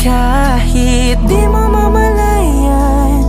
Kahit di mo mamalayan,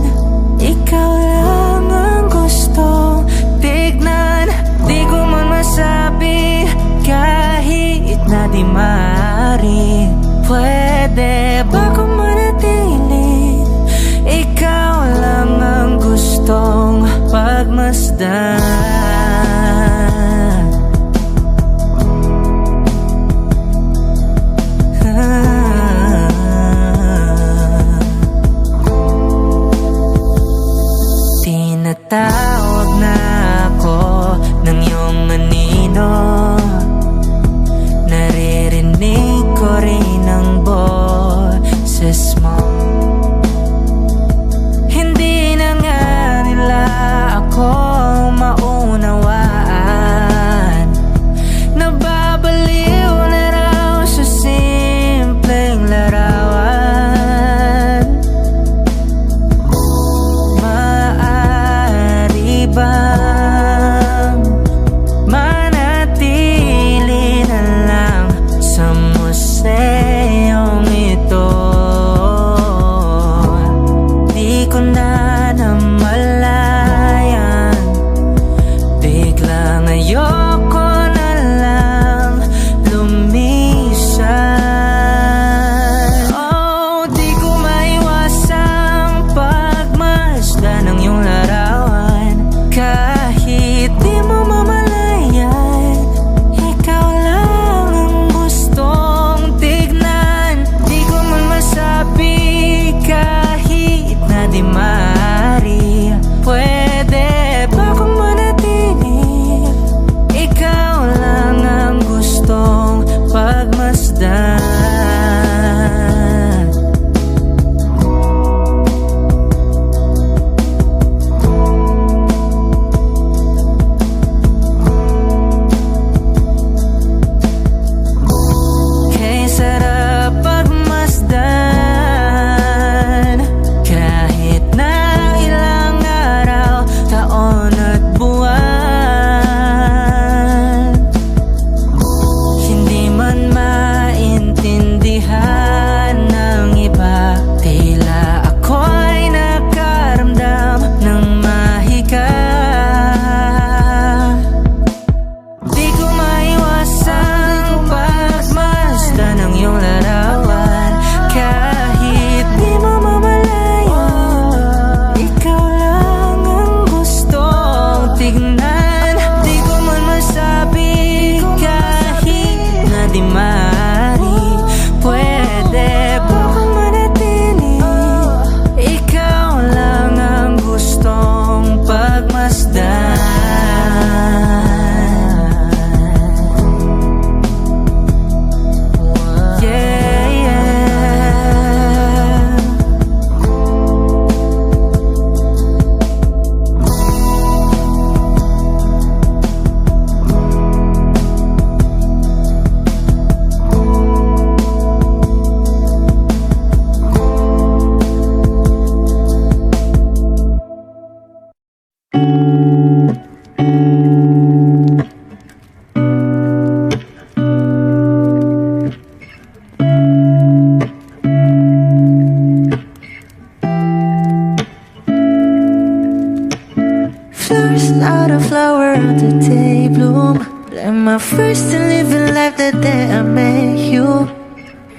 not a flower on the day bloom. Like my first and living life the day I met you.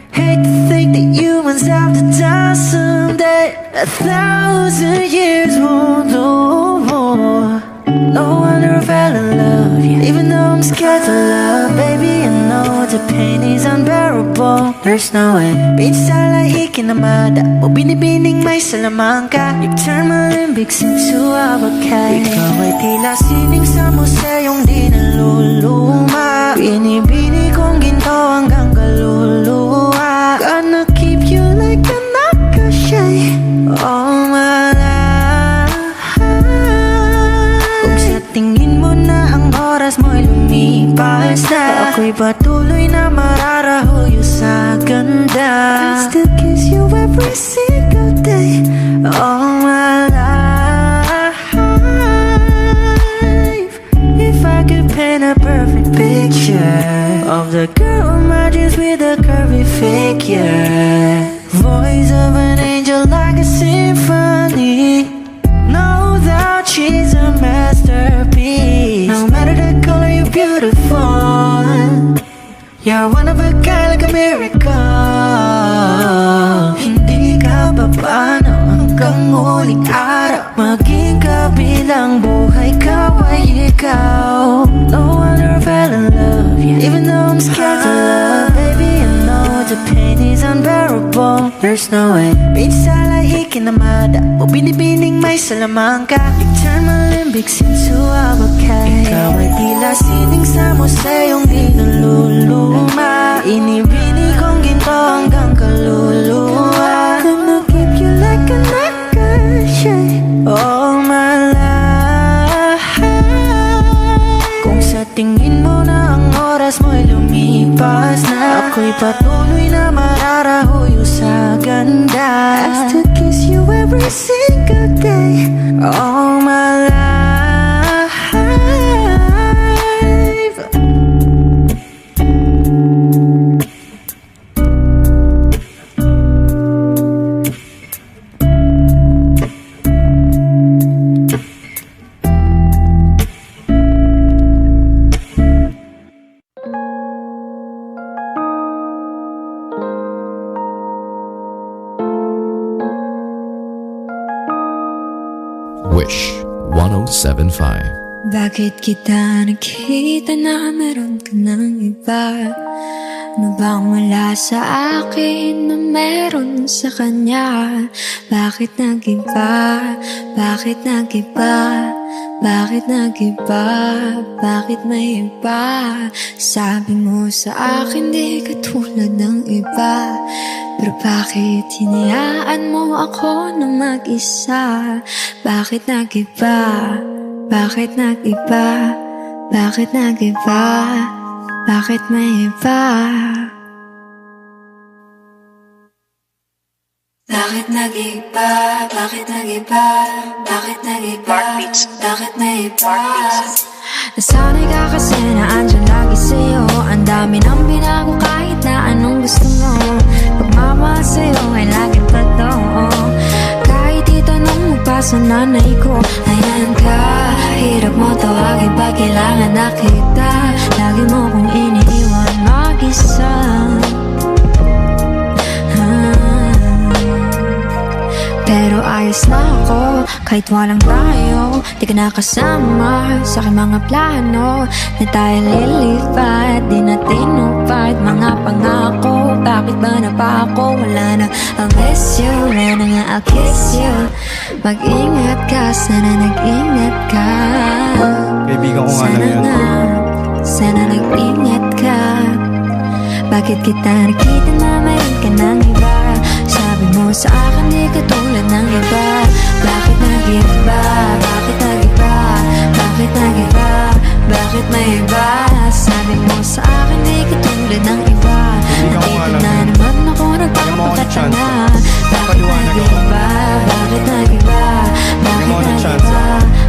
Hate to think that humans have to die someday. 1,000 years won't know more. No wonder I fell in love, yeah. Even though I'm scared to love, baby, I know the pain is unbearable. There's no way. Minsan lahikin na mada o binibining may salamangka. You turn my limbics into a bakay. Ikaw ay tila sining sa museyong di naluluma. Binibini kong ginto hanggang kaluluwa. Gonna keep you like a nakashay all my life. Kung sa tingin mo na ang oras mo'y lumipas na, ako'y patuloy na mararahuyo sa ganda. I still kiss you every single day all my life. If I could paint a perfect picture of the girl on my dreams with a curvy figure, voice of an angel like a symphony. Know that she's a masterpiece. No matter the color, you're beautiful. You're one of a kind, like a miracle. Hindi ka papaano hanggang huling araw. Maging kabilang buhay ka ay ikaw. No wonder I fell in love, yeah. Even though I'm scared to love, baby, I know the pain is unbearable. There's no way. Minsan lahikin na mada o binibining may salamangka. You turn my limbics into a bakay. Ikaw ay tila sining sa museyong di naluluma. Inibini kong ginto hanggang kaluluwa. Gonna keep you like a nakashay all my life. Kung sa tingin mo na ang oras mo'y lumipas na, ako'y patuloy na mararahuyo sa ganda. I still kiss you every single day all my life. Wish 107.5. Bakit kita nakita na meron ka ng iba? Ano bang wala sa akin na meron sa kanya? Bakit nag-iba? Bakit nag-iba? Bakit nag-iba? Bakit may iba? Sabi mo sa akin di katulad ng iba, pero bakit hinayaan mo ako na mag-isa? Bakit nag-iba? Bakit nag-iba? Bakit nag-iba? Bakit may iba? Bakit nag-iba? Bakit nag-iba? Bakit nag-iba? Bakit may iba? Nasanay ka kasi na andyan lagi sa'yo. Ang dami nang binago kahit na anong gusto mo. Pagmamahal sa'yo ay laging totoo. Kahit itanong mo pa sa nanay ko, ayan ka, hirap mo tawagin pag kailangan na kita. Lagi mo kong iniiwan mag-isa. Pero ayos na ako, kahit walang tayo. Di ka nakasama sa aking mga plano. Na tayo lilipat, di natin upad mga pangako. Bakit ba na pa ako? Wala na, I'll miss you. Wala na nga, I'll kiss you. Mag-ingat ka, sana nag-ingat ka. Kaibigan ko nga lang yun. Sana nag-ingat ka. Bakit kita nakita na mayroon ka ng iba? Sabi mo sa akin di katulad ng iba. Bakit nag-iba? Bakit nag-iba? Bakit nag-iba? Bakit may iba? Sabi mo sa akin di katulad ng iba. Nandito na naman ako nagpapakatanga. Bakit nag-iba? Bakit nag-iba? Bakit nag-iba?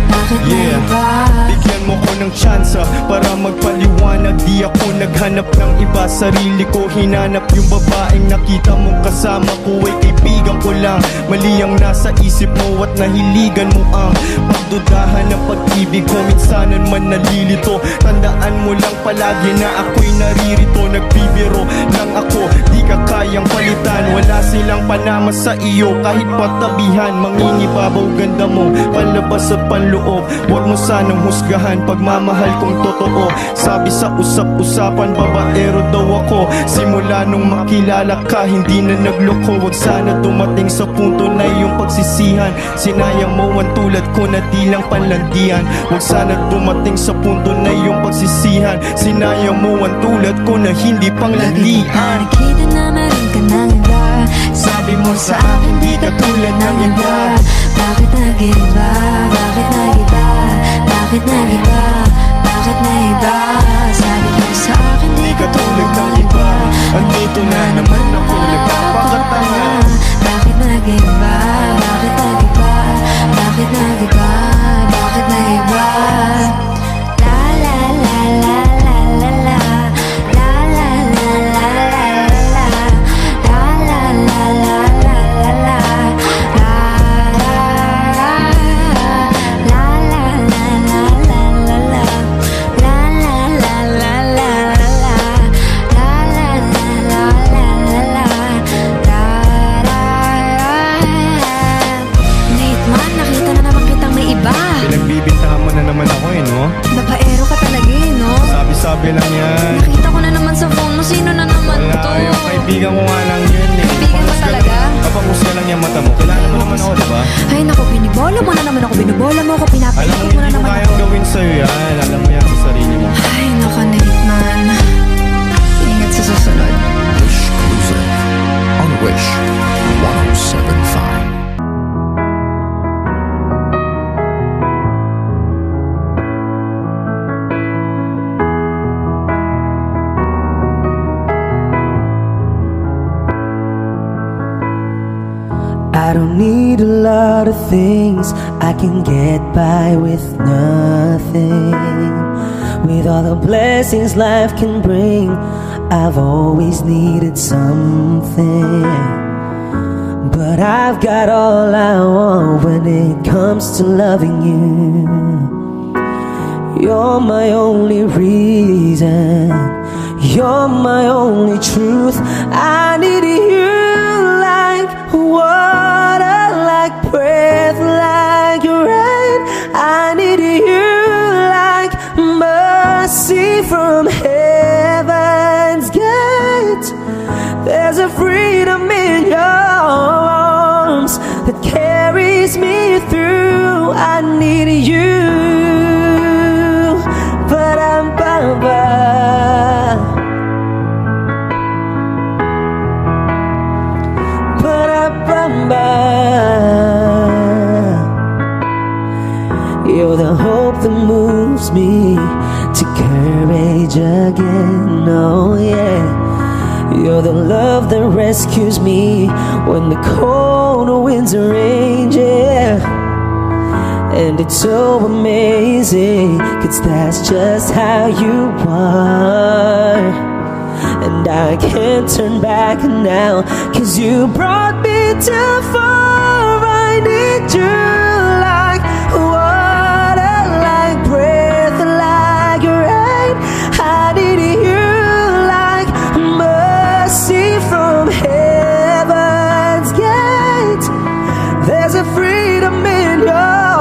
Bakit nag-iba? Bigyan mo ko ng tsansa para magpaliwanag. Di ako naghanap Hinanap ng iba, sarili ko hinanap. Yung babaeng nakita mong kasama ko ay kaibigan ko lang. Mali ang nasa isip mo at nahiligan mo ang pagdudahan ng pag-ibig ko. Minsanan man nalilito, tandaan mo lang palagi na ako'y naririto. Nagbibiro lang ako, di ka kayang palitan. Wala silang panama sa iyo, kahit patabihan. Mangingibabaw ganda mo, palabas at panloob. Huwag mo sanang husgahan, pagmamahal kong totoo. Sabi sa usap-usapan, babaero daw ako. Simula nung makilala ka, hindi na nagloko. Huwag sana dumating sa punto na iyong pagsisihan. Sinayang mo ang tulad ko na di lang panlandian. Huwag sana dumating sa punto na iyong pagsisihan. Sinayang mo ang tulad ko na hindi panglandian. Nakita na meron ka ng iba. Sabi mo sa akin di ka tulad ng iba. Bakit nag-iba? Bakit nag-iba? Bakit nag-iba? Bakit nag-iba? Sabi mo sa akin Di ka tulad ng iba. Andito na naman ako nagpapakatanga. Bakit nag-iba? Bakit nag-iba? Bakit nag-iba? Bakit nag-iba? La la la la la la la. La la la la la la la. La la la la la la la. La la la la la la la la. La la la la la la la. La la la la la la la. Late man, nakita na naman kitang may iba. Pinagbibintahan mo na naman ako no? Babaero ka talaga no? Sabi-sabi lang yan. Nakita ko na naman sa phone mo, sino na naman Wala, to? yung kaibigan ko nga lang yun eh. Kaibigan mo talaga? Kapangusga lang yung mata mo. Kilala mo naman ako, diba? Ay naku, binibola mo na naman ako, binibola mo ako, Alam mo, pinapaitik mo hindi na ko naman kayang ako. gawin sa'yo yan. Alam mo yan sa sarili mo. Ay naku, Nate man. Ingat sa susunod. Wish Cruiser on Wish 1075. I don't need a lot of things, I can get by with nothing. With all the blessings life can bring, I've always needed something. But I've got all I want when it comes to loving you. You're my only reason, you're my only truth. I need you like water, like breath, like rain. I need you like mercy from heaven's gate. There's a freedom in your arms that carries me through. I need you, but I'm You're the hope that moves me to courage again, oh yeah. You're the love that rescues me when the cold winds rage, yeah. And it's so amazing, 'cause that's just how you are. And I can't turn back now, 'cause you brought me too far. I need you like water, like breath, like rain. I need you like mercy from heaven's gate. There's a freedom in your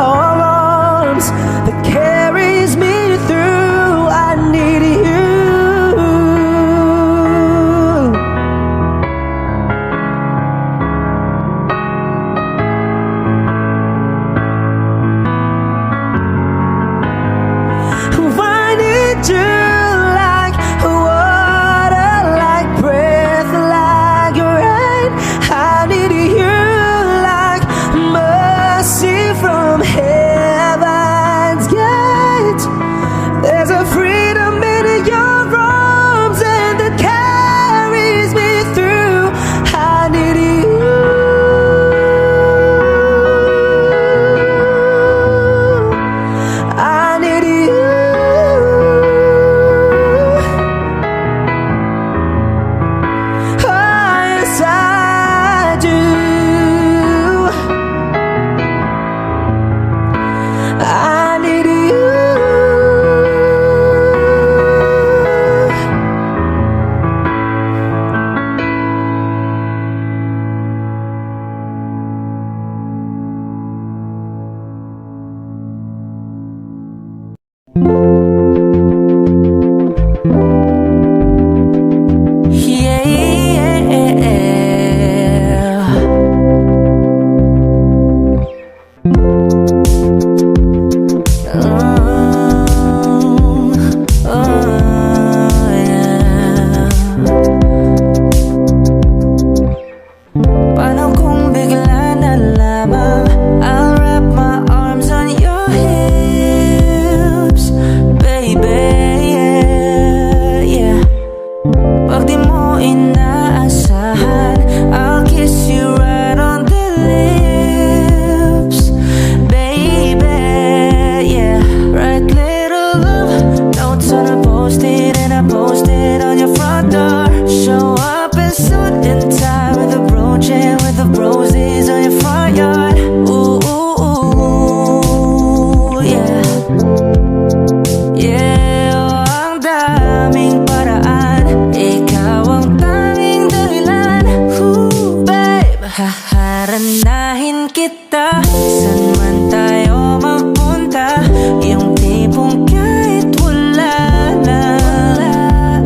arms that carries me through. I need you. I need you like water, like breath, like rain. I need you like mercy from kita. Saan man tayo mapunta, yung tipong kahit wala lang,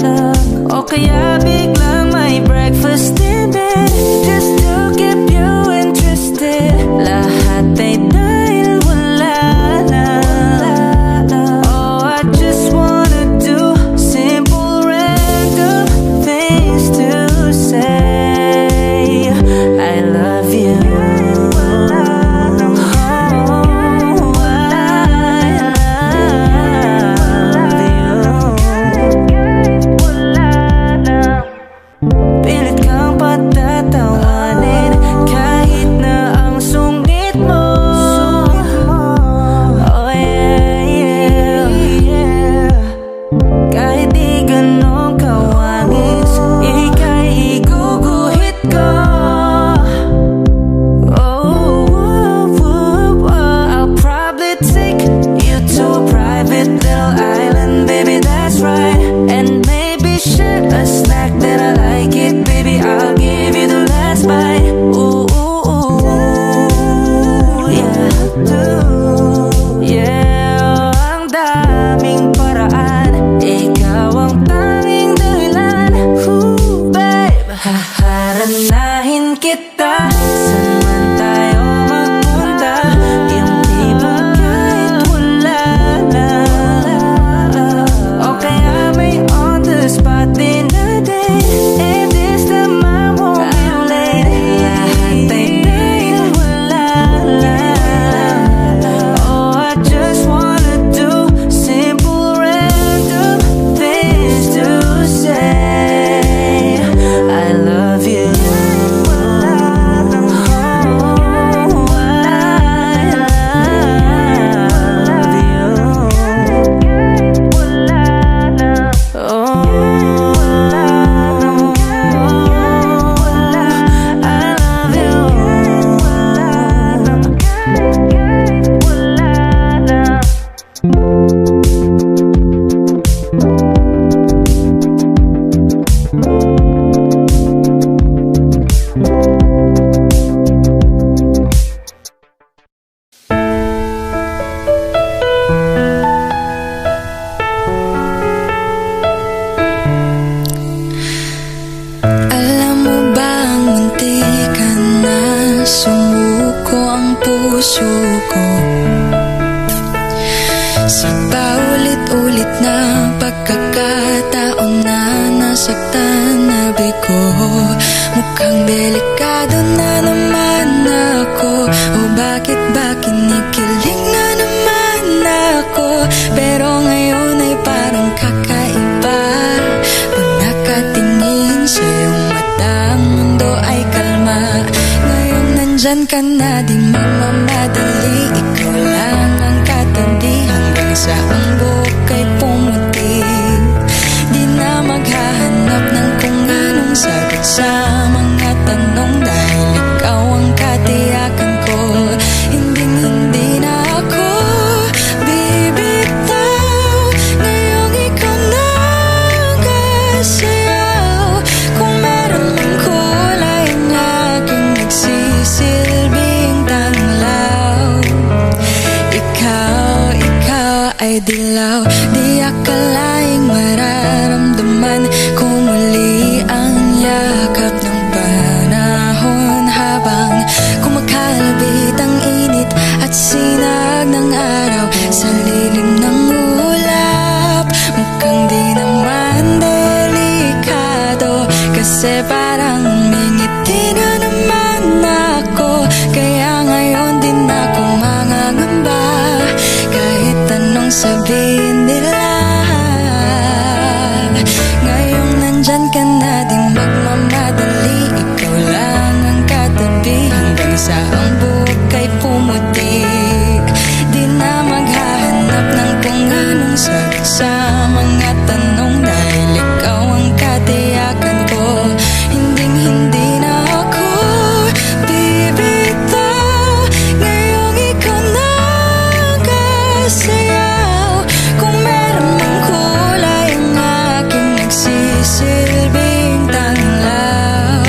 o kaya biglang may breakfast in bed, just to keep you interested. Lahat ay dahil wala lang. Oh, I just wanna do simple random things to say I love you. Pilit kang patatawanin kahit na ang sungit mo. Oh yeah, yeah, yeah. Kahit di ganong kawangis, ika'y iguguhit ko. I'll probably take you to a private little island, baby, that's right. And maybe share a snack that I like it, baby, I'll give you the last bite. Ooh, ooh, ooh, yeah. Yeah, ang daming paraan, ikaw ang tanging dahilan. Ooh, babe, haharanahin kita. Saan man tayo magpunta, yung tipong kahit wala lang, o kaya may on the spot din na date. And this time I won't be late. Lahat ay dahil wala lang. Oh, I just wanna do simple random things to say I love you. Alam mo ba ang muntikan na sumuko ang puso ko sa paulit-ulit na pagkakataon na nasaktan na bigo. Mukhang delikado na naman ako, o bakit ba kinikilig na naman ako? Pero ngayon ay parang kakaiba pag nakatingin sa iyong mata, ang mundo ay kalma. Ngayon nandyan ka na, di mamamadali, ikaw lang ang katabi hanggang sa ang buhok ay pumuti. Di na maghahanap ng kung anong sagot sa mga tanong, dahil ikaw ang katiyakan ko. Hindi na ako bibitaw, ngayong ikaw na ang kasayaw. Kung meron mang kulay na aking nagsisilbing tanglaw, ikaw ay dilaw. Di akalaing mararamdaman ko muli ang yakap ng panahon, habang kumakalabit ang init at sinag ng araw sa lilim ng ulap. Mukhang di naman delikado, kasi parang umingiti na naman ako. Kaya ngayon din ako mangangamba, kahit anong sabihin nila. Ngayong nandyan ka na, di magmamadali, ikaw lang ang katabi hanggang sa ang buhok ay pumutik. Di na maghahanap ng kung anong sagot sa mga tanong, dahil ikaw ang katiyakan ko. Hindi na ako bibitaw, ngayong ikaw na ang kasayaw. Kung meron mang kulay ang aking nagsisilbing tanglaw,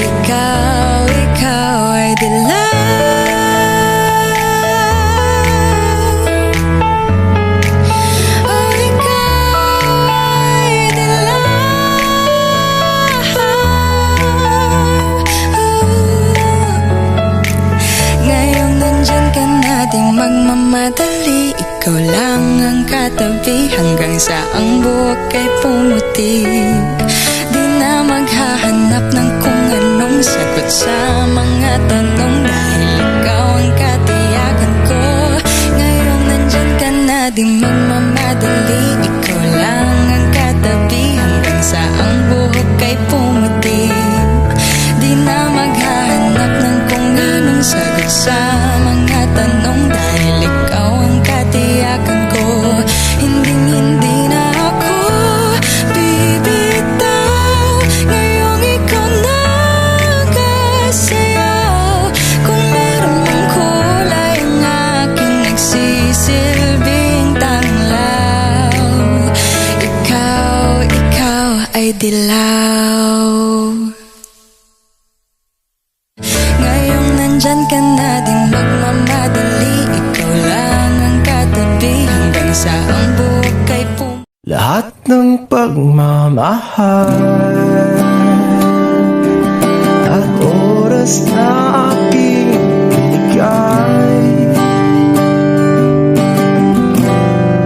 ikaw ay dilaw. nating magmamadali, ikaw lang ang katabi hanggang sa ang buhok ay pumuti. Di na maghahanap ng kung anong sagot sa mga tanong, dahil ikaw ang katiyakan ko. Ngayong nandyan ka na, di magmamadali, ikaw lang ang katabi hanggang sa ang buhok ay pumuti. Di na maghahanap ng kung anong sagot sa mga tanong, dahil ikaw ang katiyakan ko. Hindi na ako bibitaw, ngayong ikaw nakasayaw. Kung meron mang kulay ang aking nagsisilbing tanglaw, ikaw ay dilaw. Ngayong nandyan ka na, di magmamadali, ikaw lang ang katabi hanggang sa ang buhok ay Lahat ng pagmamahal at oras na aking binigay,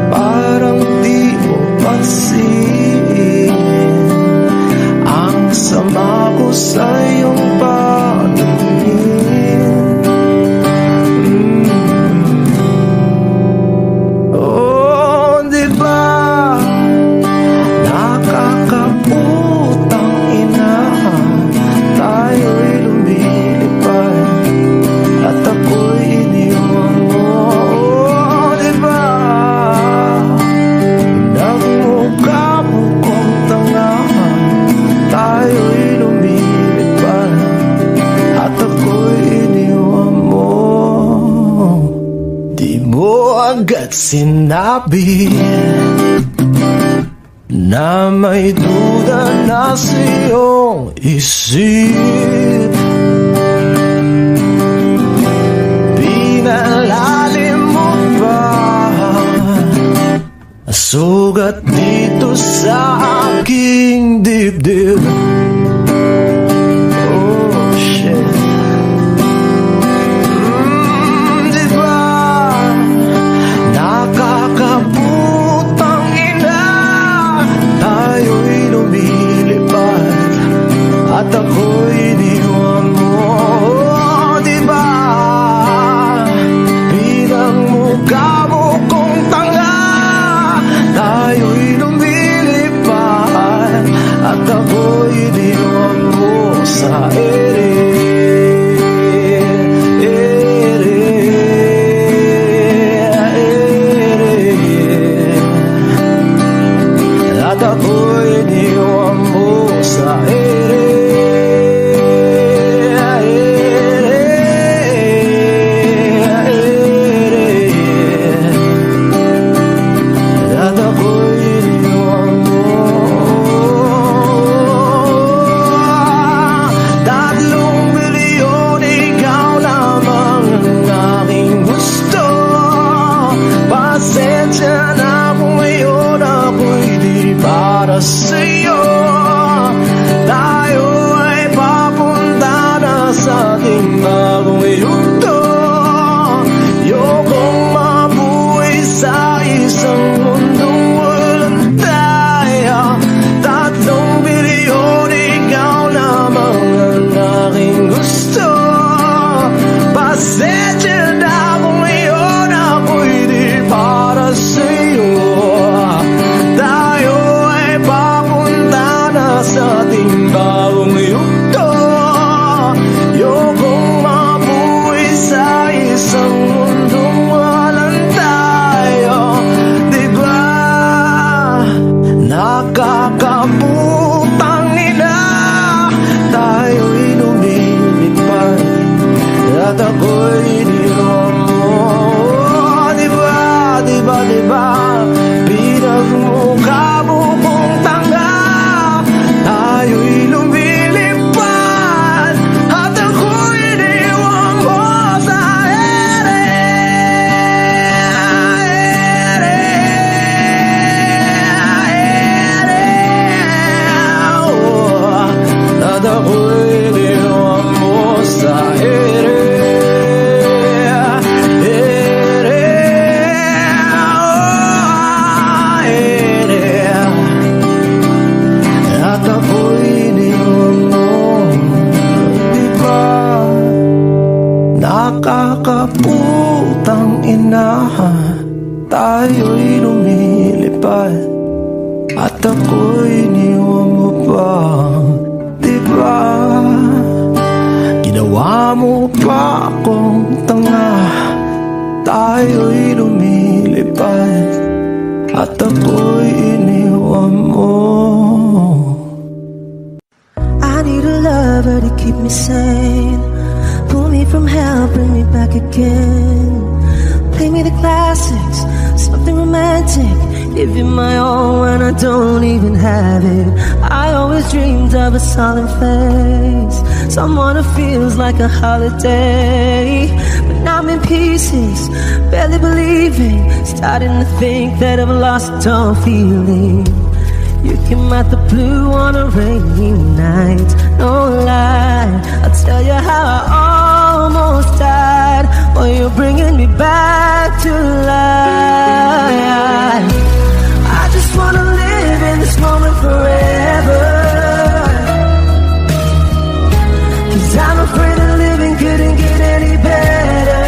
parang di mo pansin ang sama ko sa iyong paningin. Oh, di ba nakakaputang ina, tayo'y lumilipad at ako'y iniwan mo. Oh, di ba nagmukha mo kong tanga, tayo'y lumilipad at ako'y iniwan mo. Di mo agad sinabi na may duda na sa iyong isip. Pinalalim mo ba sugat dito sa aking dibdib? Oh, shit. Di ba nakakaputang ina, tayo'y lumilipad at ako'y iniwan mo. Oh, di ba pinagmukha mo kong tanga, tayo'y lumilipad at ako'y iniwan mo sa ere. At ako'y iniwan mo sa ere. At ako'y iniwan mo. 3 bilyon, ikaw lamang ang aking gusto. Pasensya na kung ngayon ako'y di para sa'yo. Tayo ay papunta na sa ating bagong yugto. Ayokong mabuhay sa isang mundong walang tayo. 3 bilyon, ikaw lamang ang aking gusto. Pasensya na kung ngayon ako'y di para sa'yo. Tayo ay papunta na sa ating bagong yugto. Ayokong mabuhay sa isang mundong walang tayo. Di ba nakakaputang ina, tayo'y lumilipad at ako'y iniwan Putang ina, tayo'y lumilipad at ako'y iniwan mo pa, diba? Ginawa mo pa akong tanga, tayo'y lumilipad at ako'y iniwan mo. I need a lover to keep me sane, pull me from hell, bring me back again. Play me the classics, something romantic, give you my all when I don't even have it. I always dreamed of a solid face, someone who feels like a holiday. But now I'm in pieces, barely believing, starting to think that I've lost all feeling. You came out the blue on a rainy night, no lie, I'll tell you how I almost died, while you're bringing me back to life. I just wanna live in this moment forever, 'cause I'm afraid that living couldn't get any better.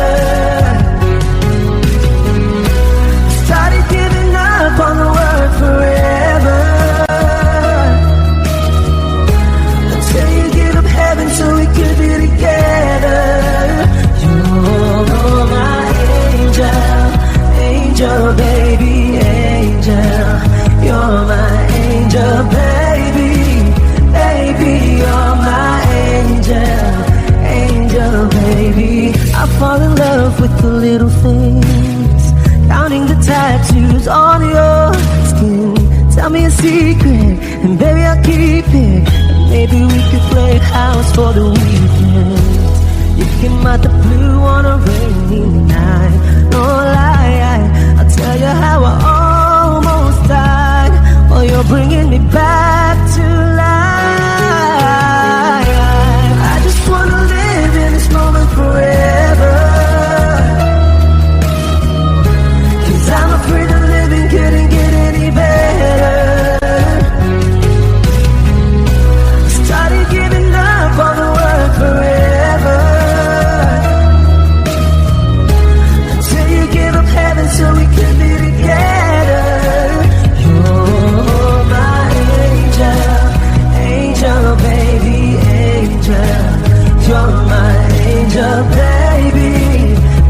Started giving up on the word forever, until you give up heaven so we could be together. You're my angel, angel baby, angel. You're my angel baby, baby. You're my angel, angel baby. I fall in love with the little things, counting the tattoos on your skin. Tell me a secret, and baby I'll keep it. And maybe we could play house for the weekend. You came out the blue on a rainy night, no lie, I'll tell you how I almost died, while you're bringing me back to life. I just wanna live in this moment forever, 'cause I'm afraid that living couldn't get any better. Started giving up on the word forever, until you give up heaven so we could be together. You're my angel, angel baby, angel. You're my angel baby,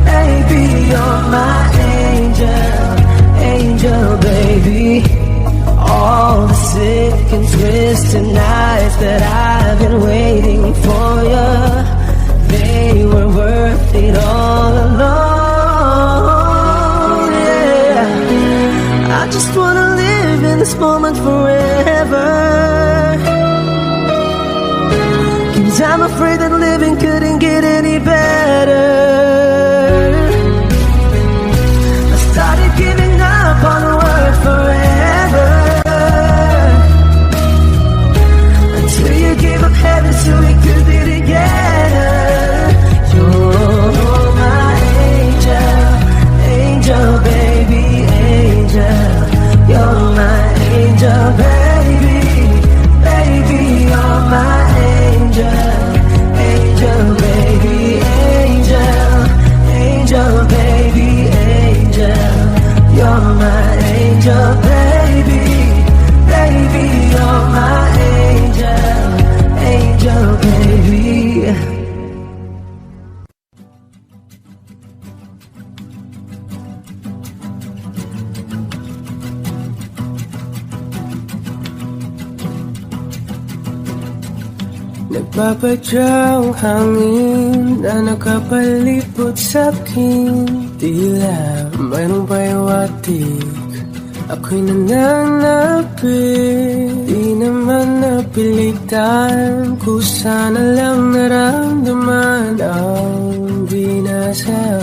baby. You're my angel, angel baby. All the sick and twisted nights that I've been waiting for you, they were worth it all alone. Yeah, I just wanna live in this moment forever, 'cause I'm afraid that living couldn't get any better. I started giving up on the word forever, until you gave up heaven so we could be together. You're my angel, angel baby, angel. You're my angel baby, baby. You're my angel, angel baby, angel. Angel baby, angel. You're my angel baby, baby. You're my angel, angel baby. Nagpapadyang hangin na nakapalipot sa'kin, tila mayroong pahiwatig, ako'y nananapit. Di naman napilitan, kusana lang naramdaman ang binasa.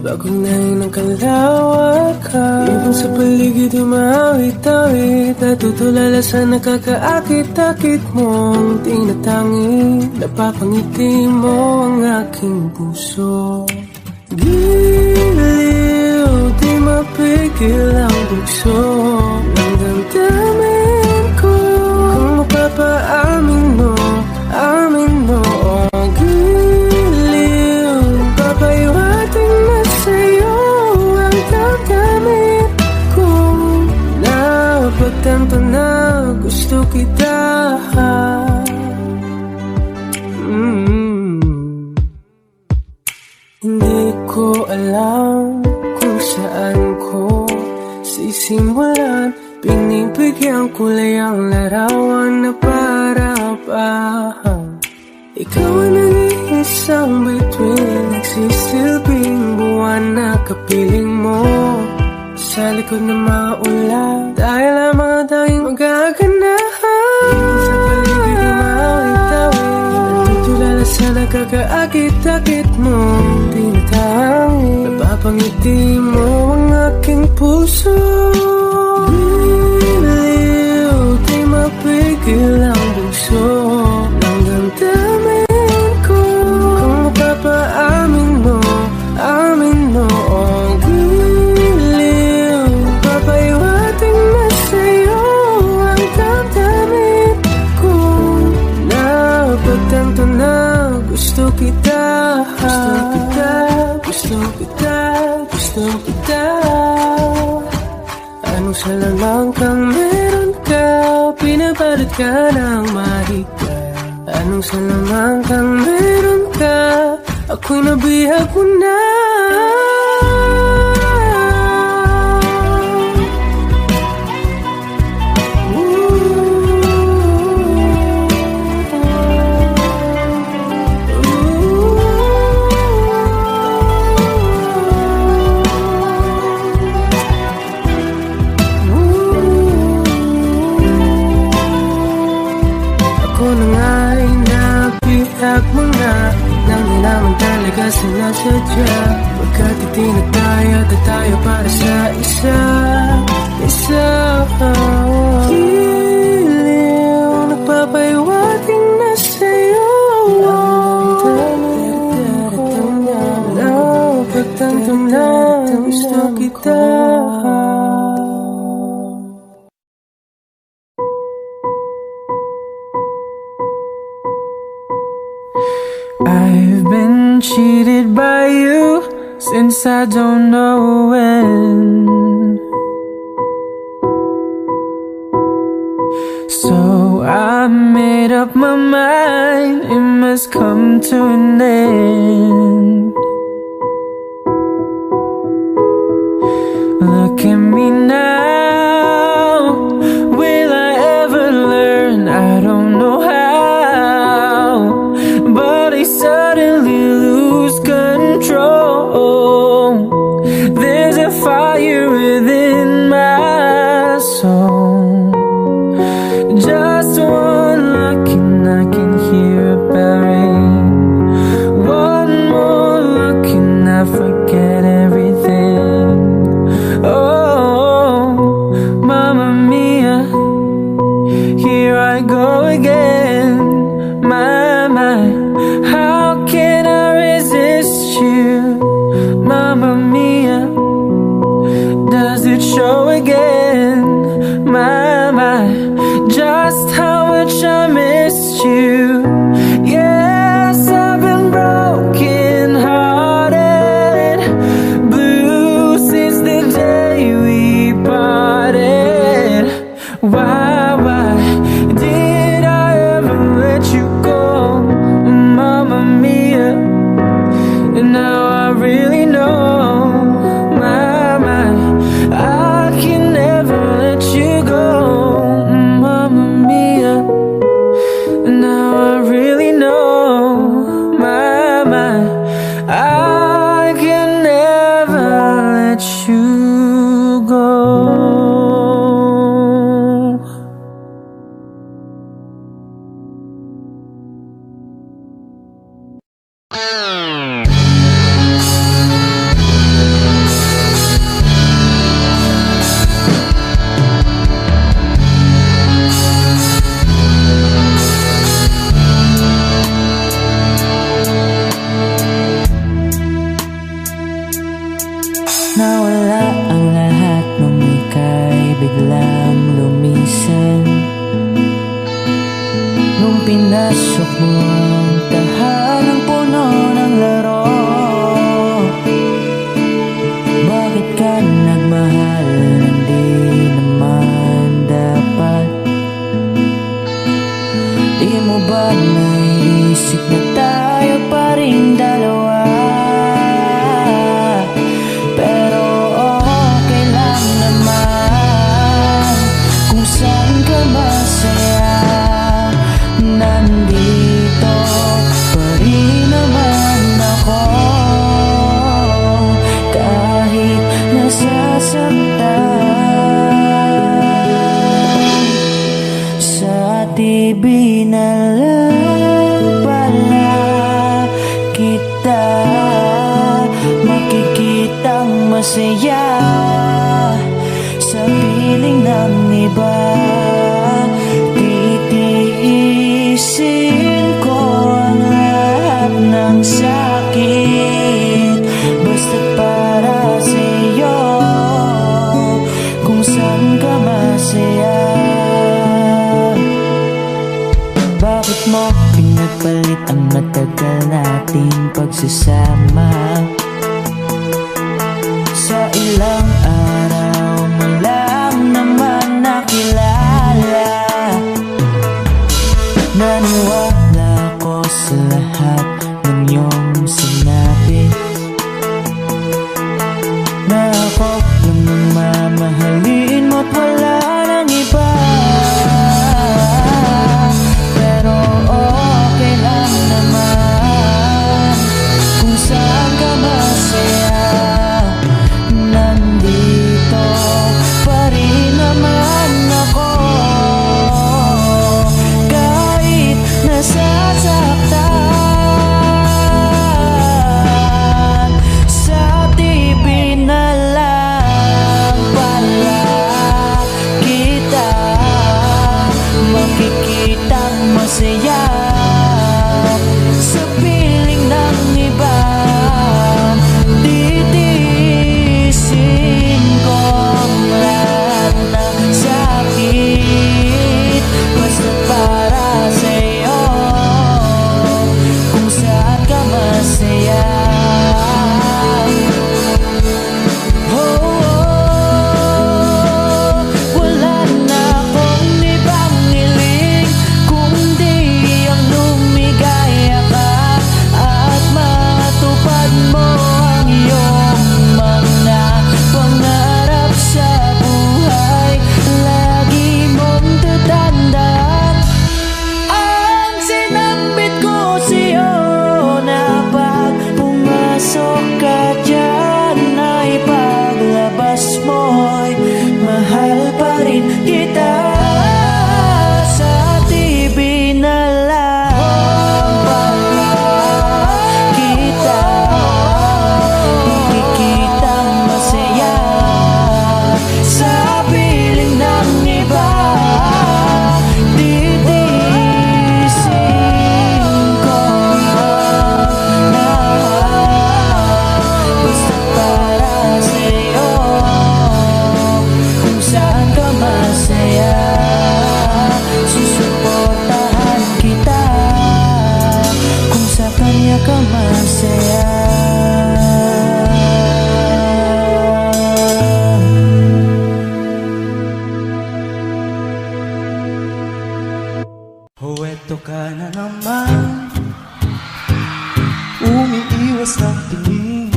Bagong nahin ng kalawakan, ibang sa paligid umawit-awit, natutulala sa nakakaakit-akit mong tinatangi. Napapangiti mo ang aking puso. Giliw, di mapigil ang bugso ng damdamin ko. Kung mapapaamin mo, amin mo. Giliw, papahiwating tanto na gusto kita. Hindi ko alam kung saan ko sisimulan. Binibigyan kulay ang larawan na para ba ikaw ang nag-iisang bituin, nagsisilbing buwan na kapiling mo sa likod ng maulan. Dahil ang mga tanging magaganahan sa paligid ng mawit-tawid, natutulala sa nakakaakit-akit mo. Tinatangin, napapangiti mo ang aking puso. Biniw, di mapigil ang bugso ng damdamin ko. Kung mapapaamin mo, amin mo ang giliw. Papaiwating na sa'yo ang damdamin ko. Napagtanto na gusto kita. Gusto kita, gusto kita, gusto kita. Anong salamang kang meron ka, pinapalit ka ng mahigpit. Anong salamang kang meron ka, ako'y nabihag mo na. Ako na nga'y nabihag mo na nang di naman talaga sinasadya. Magkatitinag tayo at tayo para sa isa. Giliw, nagpapaiwating na sa'yo. Napagtanto na gusto kita. I've been cheated by you since I don't know when. So I made up my mind, it must come to an end. Look at me now, will I ever learn? I don't know how, but I suddenly lose control. There's a fire within my soul. Just one look and I can hear a bell ring. One more look and I forget everything. Oh, Mamma Mia, here I go again. My, how can I resist you? Mamma Mia, does it show again? My, just how much I missed you. Yes, I've been broken hearted, blue since the day we parted. Why did I ever let you go, Mamma Mia? And now I really know, my, I can never let you go, Mamma Mia. And now I really know, my, I can never let you go. Nawala ang lahat nung ika'y biglang lumisan. Nung pinasok mo ang tahanang puno ng laro, bakit ka nagmahal? Hindi naman dapat nasasaktan. Sa TV na lang pala kita makikitang masaya sa piling ng iba. Titiisin ko ang lahat ng sakit basta't para sa'yo, kung saan ka masaya. Bakit mo pinagpalit ang matagal nating pagsasama? Sa ilang araw mo lang naman nakilala. Naniwala ko sa lahat ng iyong sinabi, na ako lang ang mamahalin mo't wala nang iba. Pero okay lang naman kung saan ka masaya. Nandito pa rin naman ako, kahit nasasaktan. Sa TV na lang pala kita makikitang masaya sa piling ng iba. Titiisin ko ang lahat ng sakit basta para sa'yo, kung saan ka masaya. Wala na akong ibang hiling kundi ang lumigaya ka at matupad mo ang iyong mga pangarap sa buhay. Lagi mong tatandaan ang sinambit ko sa'yo, na pag pumasok ka dyan ay paglabas mo'y mahal pa rin kita. Sa TV na lang pala kita makikitang masaya sa piling ng iba. Titiisin ko ang lahat basta para sa'yo, kung saan ka masaya. Susuportahan kita kung sa kanya ka masaya. Eto ka na naman, umiiwas ng tingin,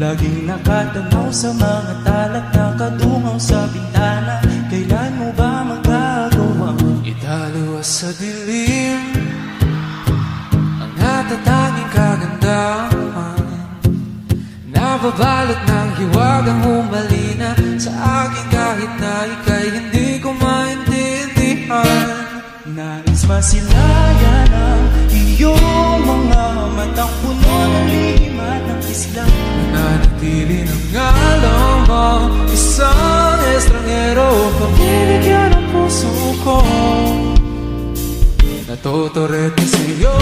laging nakatanaw sa mga talat na kadungaw sa bintana. Kailan mo ba magagawa italiwas sa dilim ang natatanging kagandahan, nababalot ng hiwagang humalina sa akin kahit na ika'y hindi ko maintindihan. Nais masilayan ang iyong mga matang puno ng lihim at ng isla. Nanatili ng alam mo, isang estranghero, pamibigyan ang puso ko. Natutorete sa'yo,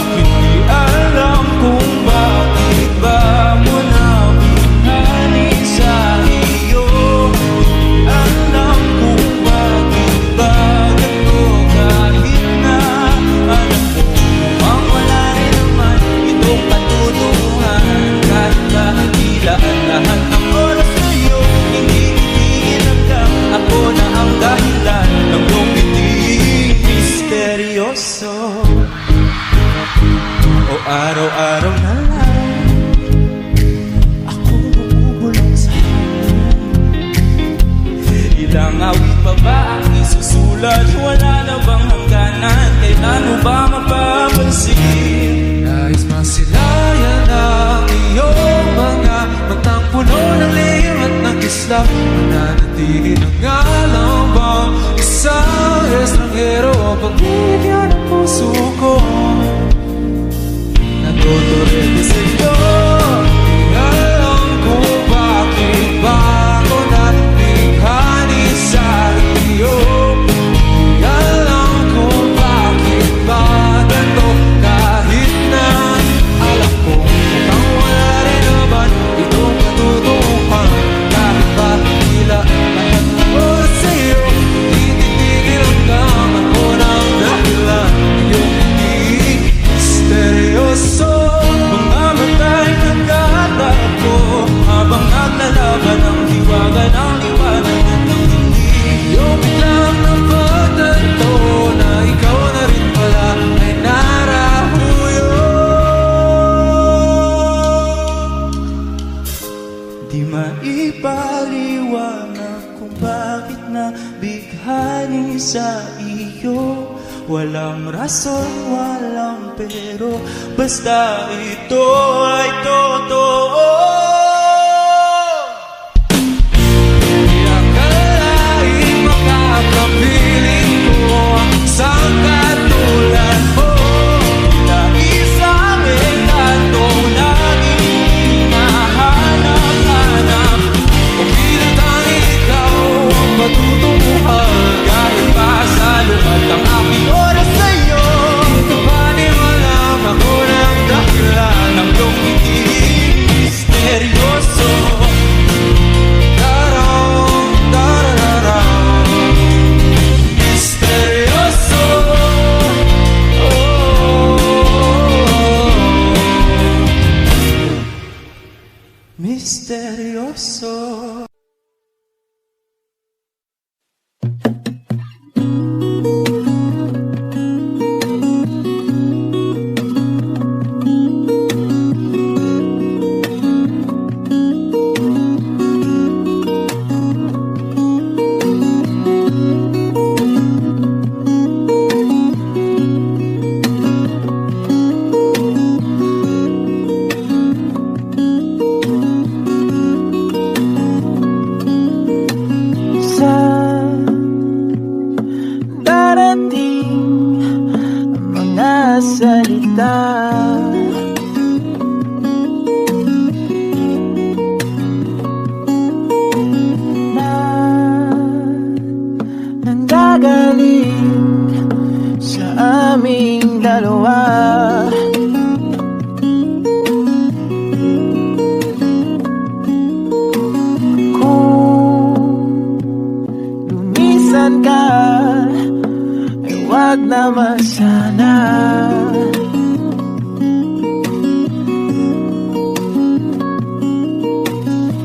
hindi alam kung bakit ba mo na binali sa iyo. Hindi alam kung bakit ba ganito, kahit na alam ko mukhang wala rin naman itong patutunguhan. Kahit ba tila at lahat ng oras sa'yo, hindi itinagdang ako na ang dahilan ng iyong piting misteryoso. O araw-araw na lang ipaliwanag kung bakit nabighani sa iyo. Walang rason, walang pero, basta ito ay totoo. Di akalain makakapiling ko ang isang katulad mo. Isang engkantong laging hinahanap-hanap. Kung pinatang ikaw ang matutunguhan, kahit pa sa lumat ang aking oras sa'yo. Dito pa din walang ako ng dahilan ng iyong pagiging misteryoso. Darong, darararang, misteryoso. Misteryoso. Sa darating mga salita, na nanggagaling sa aming dalawa. Lumisan ka, ay wag naman sana.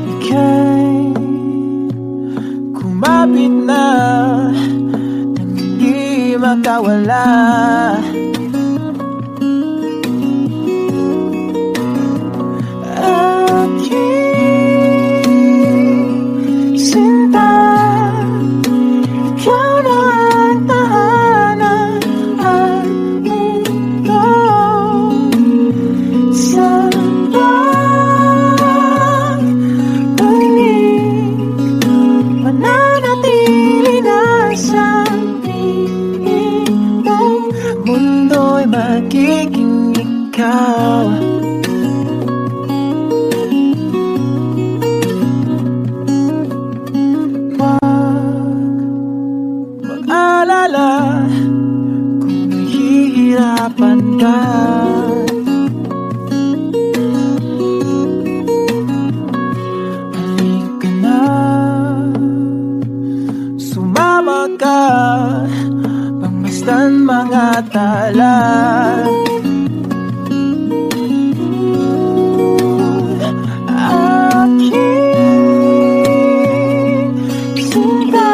Ika'y kumapit na nang hindi makawala. Aking sinta, ikaw na ang tahanan at mundo. Sa pagbalik, mananatili na sa tingin mo. Mundo'y magiging ikaw. Mag-alala kung nahihirapan ka. Halika na, sumama ka, pangmasdan mga tala. Aking sinta,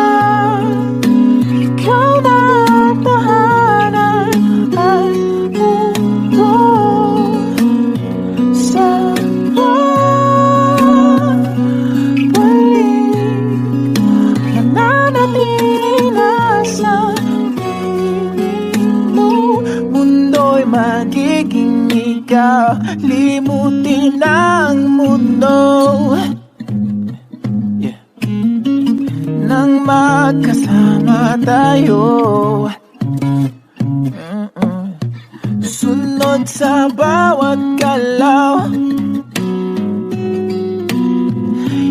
ikaw na ang tahanan at mundo. Sa pagbalik, nananatili na sa piling mo. Mundo'y magiging ikaw, limutin ang mundo. Nang magkasama tayo, sunod sa bawat galaw,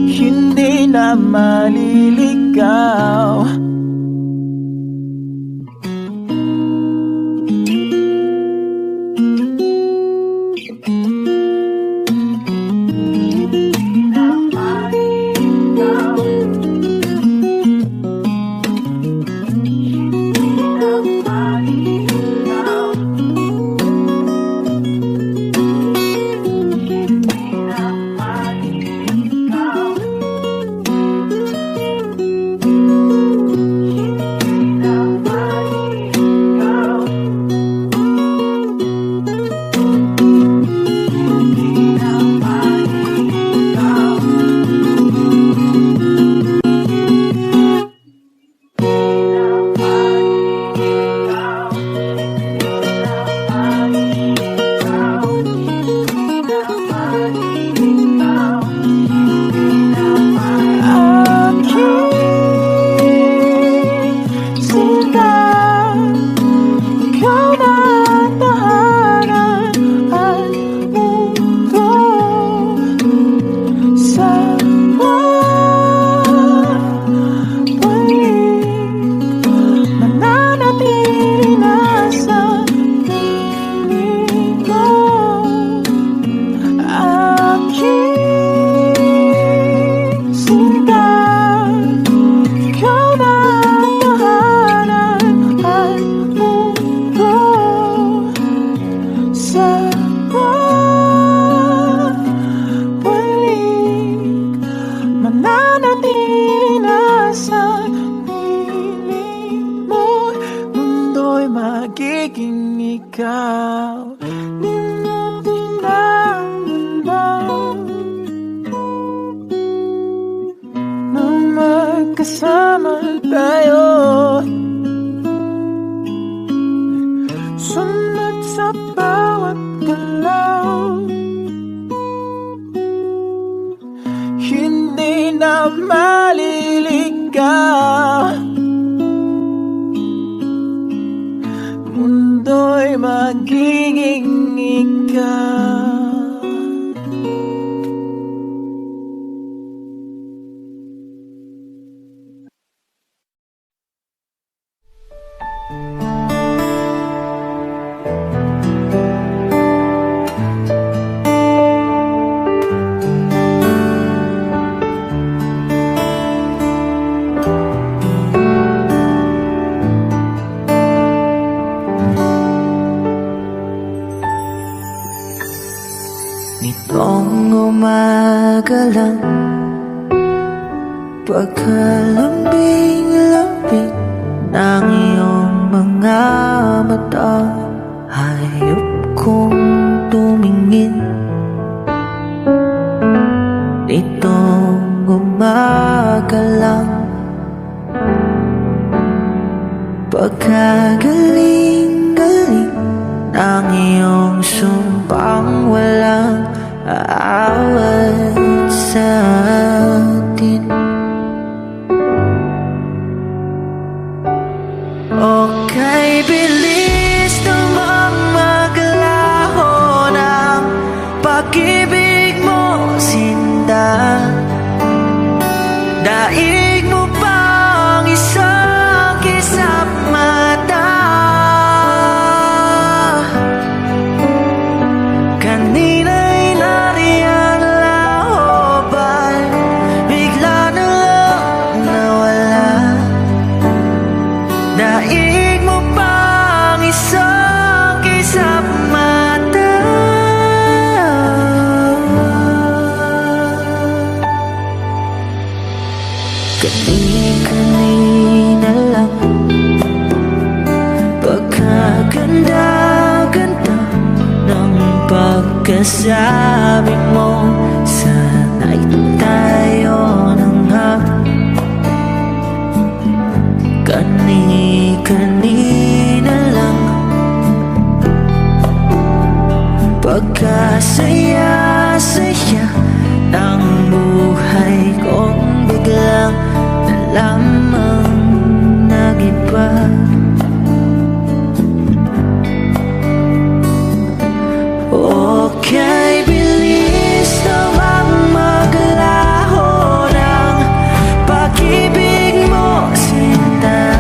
hindi na maliligaw. magkasama tayo. Sunod sa bawat galaw, hindi na maliligaw. Mundo'y magiging ikaw. Nitong umaga lang, pagkalambing-lambing ng iyong mga mata, hayop kong tumingin. Nitong umaga lang, pagkagaling-galing ng iyong sumpang walang aawat sa atin. Okay, bilis namang maglaho ng pag-ibig mo, sinta. Daig mo pang isang kisap mata. Kanina'y nariyan lahoban, bigla na lang nawala. Daig mo pang isang kisap mata. Kani-kanina lang, pagkaganda-ganda ng pagkasabi mo, sana'y tayo na nga. Kani-kanina lang, pagkasaya-saya ng buhay kong biglang lamang nag-iba. Okay, bilis namang maglaho ng pag-ibig mo, sinta.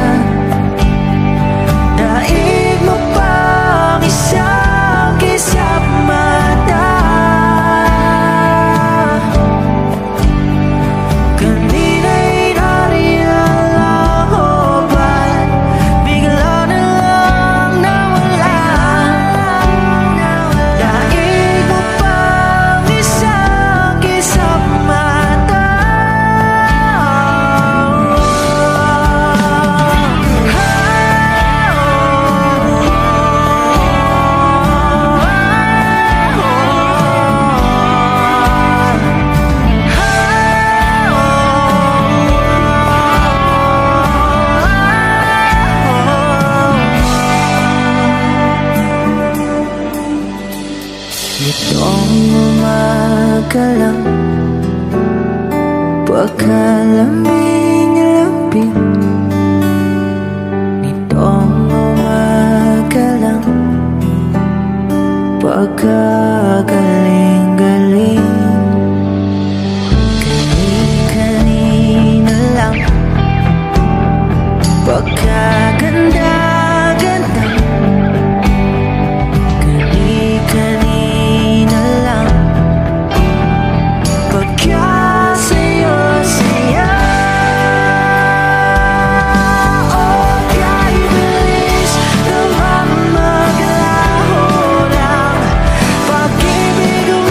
Daig mo pang isang kisap mata. Kanina'y nariyan lahoban, bigla na lang nawala. Daig mo pang isang kisap mata. Itong umaga lang, pagkalambing-lambing. Nitong umaga lang, pagkagaling-galing. Kani-kanina lang, pagkaganda-ganda. Kani-kanina lang, pagkasaya-saya. Okay, bilis namang maglaho ng pag-ibig mo.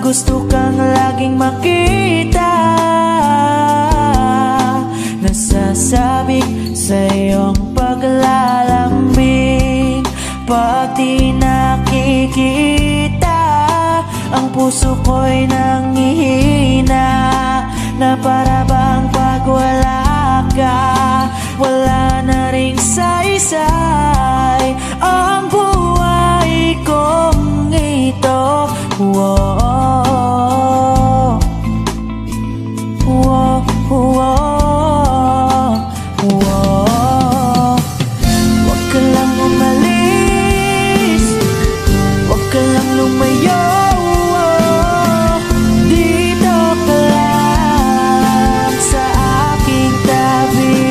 gusto kang laging makita. Nasasabik sa iyong paglalambing. Pag di nakikita, ang puso ko'y nangihina. Na para bang pag wala ka, wala na ring saysay ang buhay kong ito. Whoa, whoa, whoa, whoa. Huwag ka lang umalis, huwag ka lang lumayo. Dito ka lang sa aking tabi.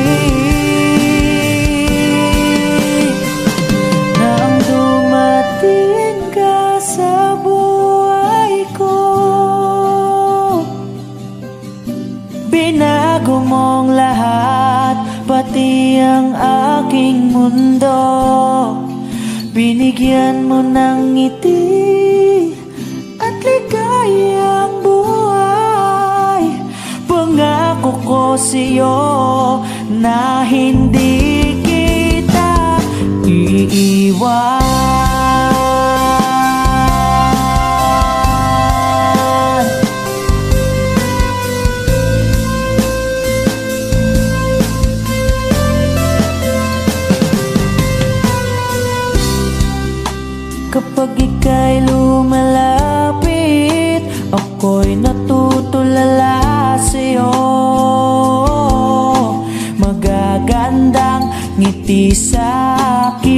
Nang dumating ka sa buhay ko, binago mong lahat, pati ang aking mundo. Binigyan mo ng ngiti at ligayang buhay. Pangako ko sa'yo na hindi kita iiwan. Kapag ika'y lumalapit, ako'y natutulala sa'yo. Magagandang ngiti sa'kin,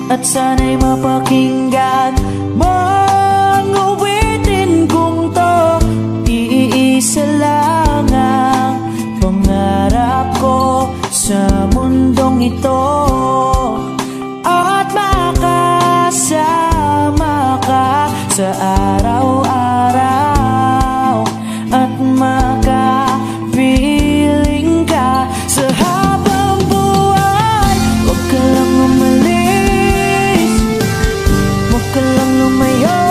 at sana'y mapakinggan mong awitin kong to. Iisa lang ang pangarap ko sa mundong ito, at makasama ka sa araw-araw, at makapiling ka sa habang buhay. Huwag ka lang umalis, huwag ka lang lumayo.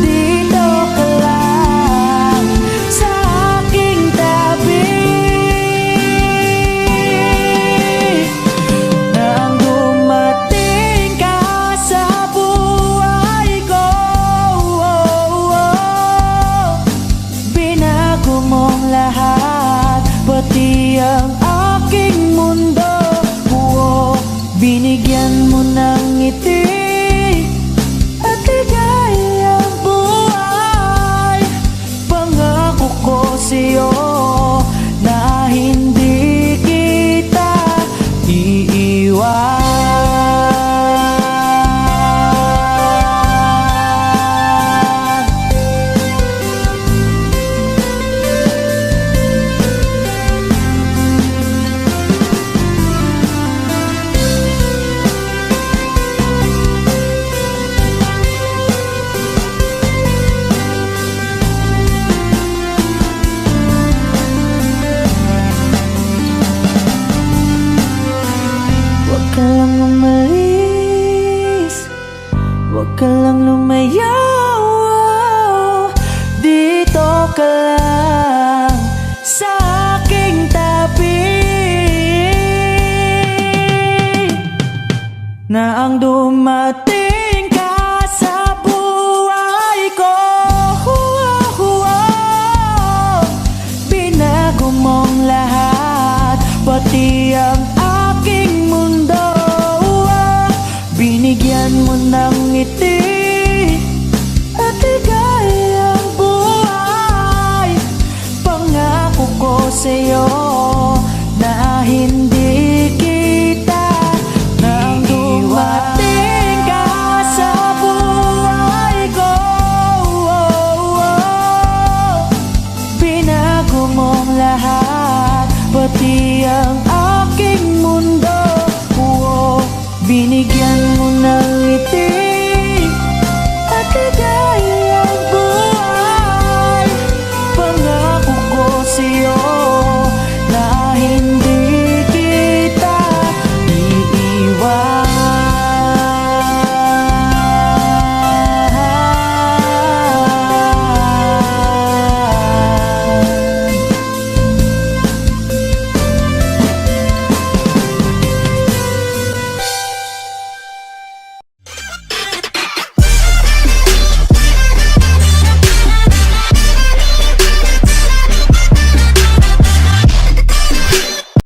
Dito ka lang sa aking tabi. Nang dumating ka sa buhay ko, binago mong lahat, pati ang aking mundo. Binigyan mo ng ngiti at ligayang buhay. Pangako ko sa'yo na hindi kita iiwan. Huwag ka lang umalis, huwag ka lang lumayo. Dito ka lang sa aking tabi. Na ang dumating ka sa buhay ko, binago mong lahat, pati ang aking mundo. Binigyan mo ng ngiti at ligayang buhay. Pangako ko sa'yo